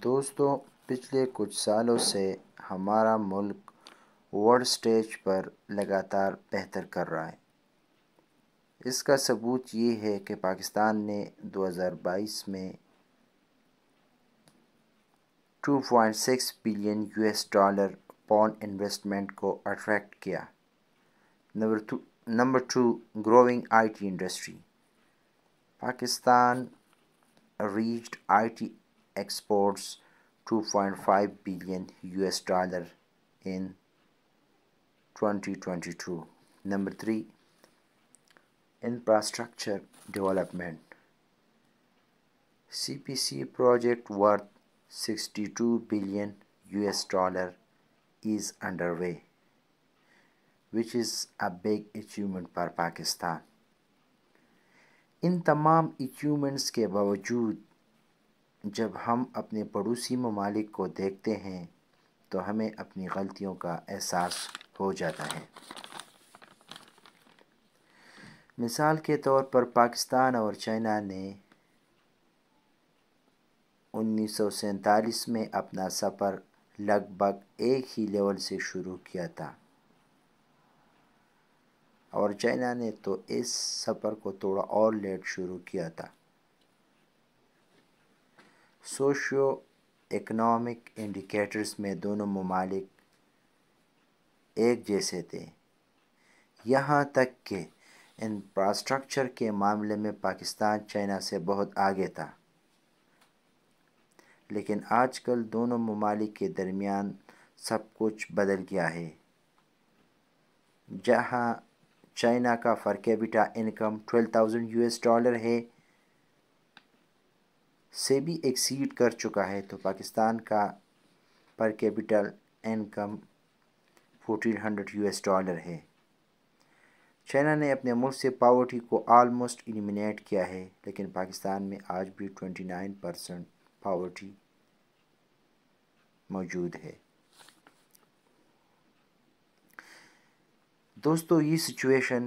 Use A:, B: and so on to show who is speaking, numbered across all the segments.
A: دوستوں، پچھلے کچھ سالوں سے ہمارا ملک ورلڈ سٹیج پر لگاتار بہتر کر رہا ہے۔ اس کا ثبوت یہ ہے کہ پاکستان نے 2022 میں $2.6 بلین فارن انویسٹمنٹ کو اٹریکٹ کیا۔ Number 2، growing I T industry. Pakistan reached IT exports $2.5 billion in 2022. Number 3, infrastructure development. CPC project worth $62 billion is underway, which is a big achievement for Pakistan. ان تمام ایچیومنٹس کے باوجود جب ہم اپنے پڑوسی ممالک کو دیکھتے ہیں تو ہمیں اپنی غلطیوں کا احساس ہو جاتا ہے۔ مثال کے طور پر پاکستان اور چائنا نے 1947 میں اپنا سفر لگ بھگ ایک ہی لیول سے شروع کیا تھا، اور چائنا نے تو اس سفر کو تھوڑا اور لیٹ شروع کیا تھا۔ سوشیو اکنامک انڈیکیٹرز میں دونوں ممالک ایک جیسے تھے، یہاں تک کہ انفراسٹرکچر کے معاملے میں پاکستان چائنا سے بہت آگے تھا۔ لیکن آج کل دونوں ممالک کے درمیان سب کچھ بدل گیا ہے۔ جہاں چائنا کا پر کیپٹا انکم $12,000 ہے سے بھی ایکسیڈ کر چکا ہے، تو پاکستان کا پر کیپٹل انکم $1,400 ہے۔ چائنا نے اپنے ملک سے پاورٹی کو آلموسٹ ایلیمینیٹ کیا ہے، لیکن پاکستان میں آج بھی 29% پاورٹی موجود ہے۔ دوستو، یہ سچویشن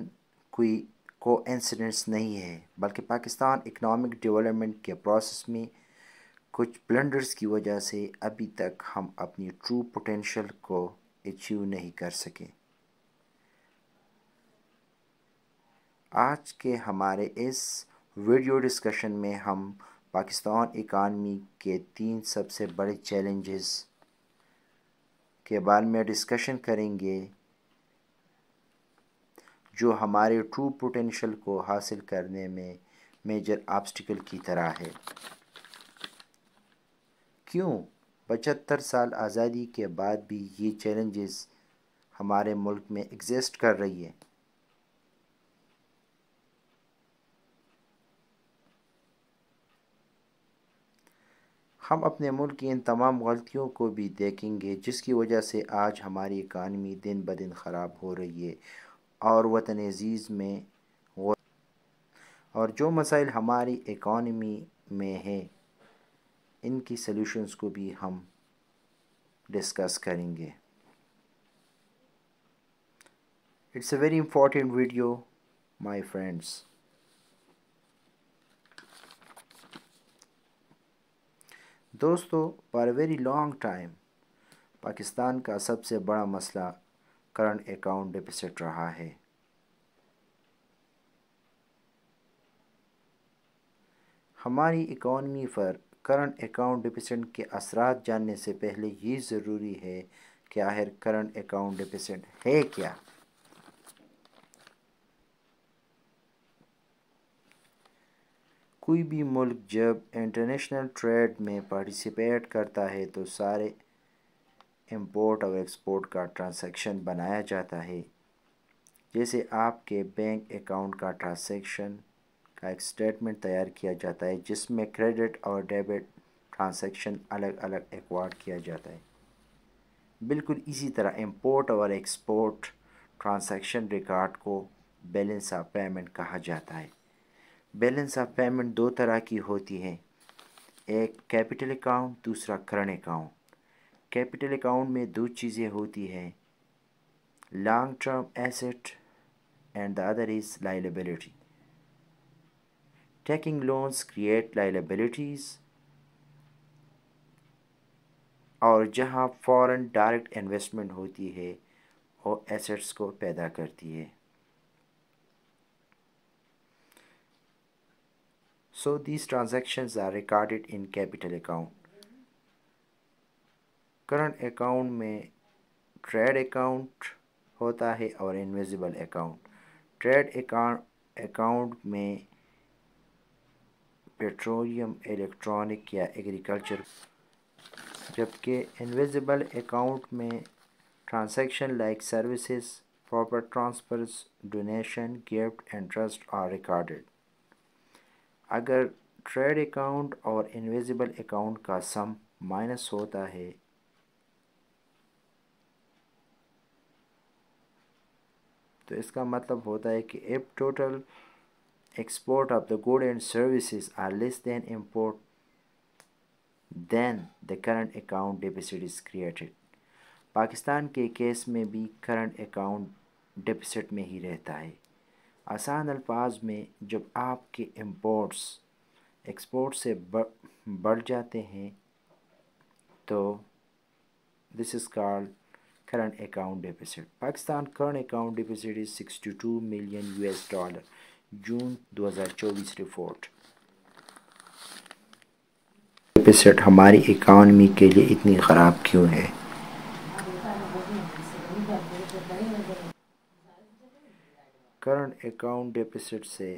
A: کوئی کو انسیڈنس نہیں ہے، بلکہ پاکستان اکنامک ڈیولپمنٹ کے پروسیس میں کچھ بلنڈرز کی وجہ سے ابھی تک ہم اپنی ٹرو پوٹینشل کو اچیو نہیں کر سکے۔ آج کے ہمارے اس ویڈیو ڈسکشن میں ہم پاکستان اکانومی کے 3 سب سے بڑے چیلنجز کے بارے میں ڈسکشن کریں گے، جو ہمارے ٹرو پوٹینشل کو حاصل کرنے میں میجر آبسٹیکل کی طرح ہے۔ کیوں 75 سال آزادی کے بعد بھی یہ چیلنجز ہمارے ملک میں ایگزسٹ کر رہی ہے؟ ہم اپنے ملک کی ان تمام غلطیوں کو بھی دیکھیں گے جس کی وجہ سے آج ہماری اکانومی دن بدن خراب ہو رہی ہے، اور وطن عزیز میں اور جو مسائل ہماری اکانومی میں ہیں ان کی سلیوشنز کو بھی ہم ڈسکس کریں گے۔ It's a very important video, my friends. دوستو، for a very long time Pakistan کا سب سے بڑا مسئلہ کرنٹ اکاؤنٹ ڈیفیسٹ رہا ہے۔ ہماری اکانومی پر کرنٹ اکاؤنٹ ڈیفیسٹ کے اثرات جاننے سے پہلے یہ ضروری ہے کہ آخر کرنٹ اکاؤنٹ ڈیفیسٹ ہے کیا؟ کوئی بھی ملک جب انٹرنیشنل ٹریڈ میں پارٹیسپیٹ کرتا ہے تو سارے امپورٹ اور ایکسپورٹ کا ٹرانزیکشن بنایا جاتا ہے۔ جیسے آپ کے بینک اکاؤنٹ کا ٹرانزیکشن کا ایک سٹیٹمنٹ تیار کیا جاتا ہے جس میں کریڈٹ اور ڈیبٹ ٹرانزیکشن الگ الگ ریکارڈ کیا جاتا ہے، بالکل اسی طرح امپورٹ اور ایکسپورٹ ٹرانزیکشن ریکارڈ کو بیلنس آف پیمنٹ کہا جاتا ہے۔ بیلنس آف پیمنٹ 2 طرح کی ہوتی ہے، ایک کیپٹل اکاؤنٹ، دوسرا کرنٹ اکاؤنٹ۔ کیپٹل اکاؤنٹ میں 2 چیزیں ہوتی ہیں، long term asset and the other is liability. Taking loans create liabilities اور جہاں فورن ڈائریکٹ انویسٹمنٹ ہوتی ہے وہ ایسٹس کو پیدا کرتی ہے. So these transactions are recorded in capital account. Current account میں ٹریڈ اکاؤنٹ ہوتا ہے اور انویزیبل اکاؤنٹ. ٹریڈ اکاؤنٹ میں پیٹرولیم، الیکٹرانک یا ایگریکلچر، جبکہ انویزیبل اکاؤنٹ میں transaction like services, property transfers, donation, gift and trust are recorded. اگر trade account اور انویزیبل اکاؤنٹ کا سم مائنس ہوتا ہے تو اس کا مطلب ہوتا ہے کہ if total export of the goods and services are less than import, then the current account deficit is created. Pakistan کے کیس میں بھی کرنٹ اکاؤنٹ ڈیفیسٹ میں ہی رہتا ہے. آسان الفاظ میں جب آپ کے امپورٹس ایکسپورٹ سے بڑھ جاتے ہیں تو this is called current account deficit. Pakistan current account deficit is $62 million June 2024 report. Deficit ہماری اکانومی کے لیے اتنی خراب کیوں ہے؟ کرنٹ اکاؤنٹ ڈیفیسٹ سے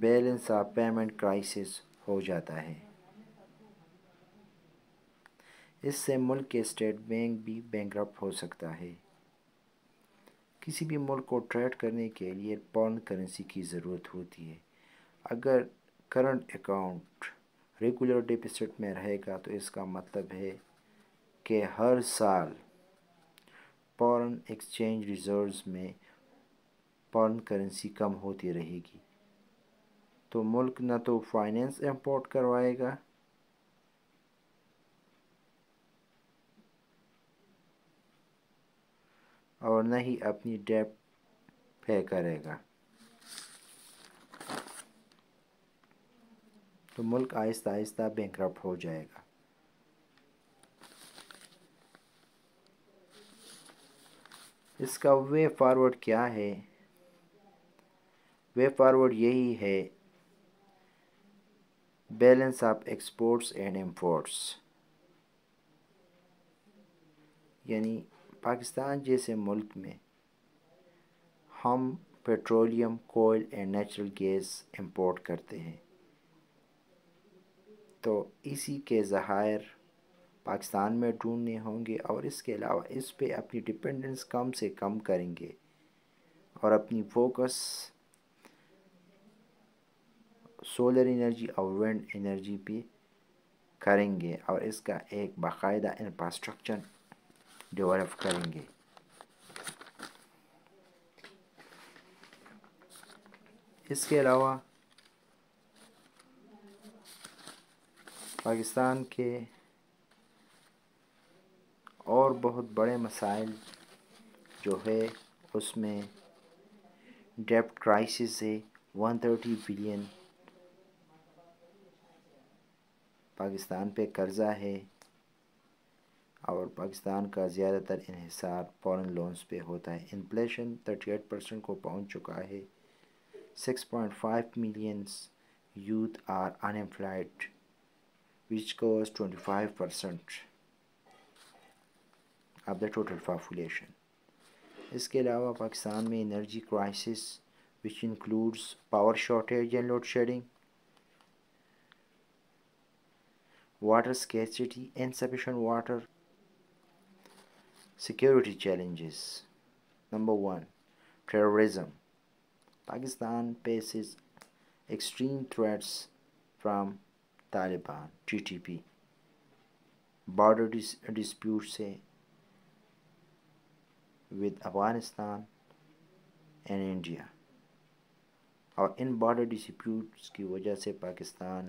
A: بیلنس آف پیمنٹ کرائسس ہو جاتا ہے. اس سے ملک کے اسٹیٹ بینک بھی بینکرپٹ ہو سکتا ہے. کسی بھی ملک کو ٹریڈ کرنے کے لیے فارن کرنسی کی ضرورت ہوتی ہے. اگر کرنٹ اکاؤنٹ ریگولر ڈیفیسٹ میں رہے گا تو اس کا مطلب ہے کہ ہر سال فارن ایکسچینج ریزروز میں فارن کرنسی کم ہوتی رہے گی تو ملک نہ تو فائنینس امپورٹ کروائے گا اور نہ ہی اپنی ڈیٹ پے کرے گا. تو ملک آہستہ آہستہ بینکرپٹ ہو جائے گا. اس کا وے فارورڈ کیا ہے؟ وے فارورڈ یہی ہے balance of exports and imports. یعنی پاکستان جیسے ملک میں ہم petroleum, coal and natural gas import کرتے ہیں تو اسی کے ذخائر پاکستان میں ڈھونڈنے ہوں گے اور اس کے علاوہ اس پہ اپنی ڈپینڈنس کم سے کم کریں گے اور اپنی فوکس سولر انرجی اور ونڈ انرجی پہ کریں گے اور اس کا ایک باقاعدہ انفراسٹرکچر ڈیولپ کریں گے. اس کے علاوہ پاکستان کے اور بہت بڑے مسائل جو ہے اس میں ڈیبٹ کرائسس ہے. 130 بلین پاکستان پہ قرضہ ہے اور پاکستان کا زیادہ تر انحصار فارن لونز پہ ہوتا ہے. انفلیشن 38% کو پہنچ چکا ہے. 6.5 million youth are unemployed which goes 25% of the total population. اس کے علاوہ پاکستان میں energy crisis which includes power shortage and load shedding, water scarcity, insufficient water, security challenges. Number 1, terrorism. Pakistan faces extreme threats from Taliban, TTP. Border disputes with Afghanistan and India. اور ان border disputes کی وجہ سے Pakistan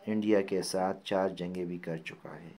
A: India کے ساتھ 4 جنگیں بھی کر چکا ہے.